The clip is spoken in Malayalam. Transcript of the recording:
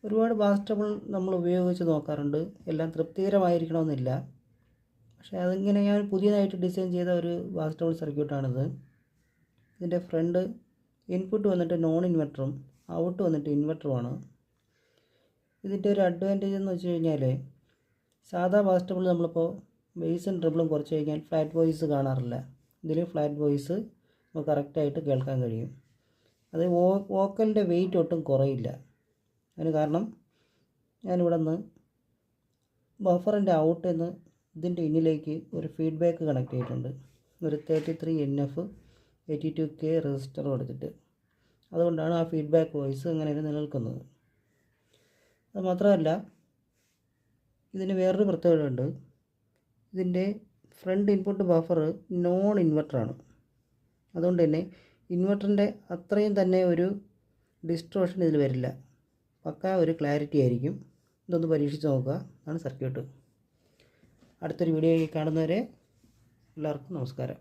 ഒരുപാട് ബാസ്റ്റബിൾ നമ്മൾ ഉപയോഗിച്ച് നോക്കാറുണ്ട്. എല്ലാം തൃപ്തികരമായിരിക്കണമെന്നില്ല. പക്ഷേ അതിങ്ങനെ ഞാൻ പുതിയതായിട്ട് ഡിസൈൻ ചെയ്ത ഒരു ബാസ്റ്റബിൾ സർക്യൂട്ടാണിത്. ഇതിൻ്റെ ഫ്രണ്ട് ഇൻപുട്ട് വന്നിട്ട് നോൺ ഇൻവെർട്ടറും ഔട്ട് വന്നിട്ട് ഇൻവെർട്ടറുമാണ്. ഇതിൻ്റെ ഒരു അഡ്വാൻറ്റേജ് എന്ന് വെച്ച് കഴിഞ്ഞാൽ സാധാ ബാസ്റ്റബിൾ നമ്മളിപ്പോൾ ബേസും ട്രിബിളും കുറച്ച് കഴിഞ്ഞാൽ ഫ്ലാറ്റ് വോയിസ് കാണാറില്ല. ഇതിൽ ഫ്ലാറ്റ് വോയിസ് നമുക്ക് കറക്റ്റായിട്ട് കേൾക്കാൻ കഴിയും. അത് വോക്കലിൻ്റെ വെയിറ്റ് ഒട്ടും കുറയില്ല. അതിന് കാരണം ഞാനിവിടെ നിന്ന് ബഫറിൻ്റെ ഔട്ടിൽ നിന്ന് ഇതിൻ്റെ ഇന്നിലേക്ക് ഒരു ഫീഡ്ബാക്ക് കണക്ട് ചെയ്തിട്ടുണ്ട്. ഒരു 33 NF 82K റെസിസ്റ്റർ കൊടുത്തിട്ട്. അതുകൊണ്ടാണ് ആ ഫീഡ്ബാക്ക് വോയിസ് അങ്ങനെ നിലനിൽക്കുന്നത്. അത് മാത്രമല്ല ഇതിന് വേറൊരു പ്രത്യേകതയുണ്ട്. ഇതിൻ്റെ ഫ്രണ്ട് ഇൻപുട്ട് ബഫർ നോൺ ഇൻവെർട്ടറാണ്. അതുകൊണ്ട് തന്നെ ഇൻവെർട്ടറിൻ്റെ അത്രയും തന്നെ ഒരു ഡിസ്ട്രോഷൻ ഇതിൽ വരില്ല. പക്ക ഒരു ക്ലാരിറ്റി ആയിരിക്കും. ഇതൊന്ന് പരീക്ഷിച്ച് നോക്കുക. അതാണ് സർക്യൂട്ട്. അടുത്തൊരു വീഡിയോ കാണുന്നവരെ എല്ലാവർക്കും നമസ്കാരം.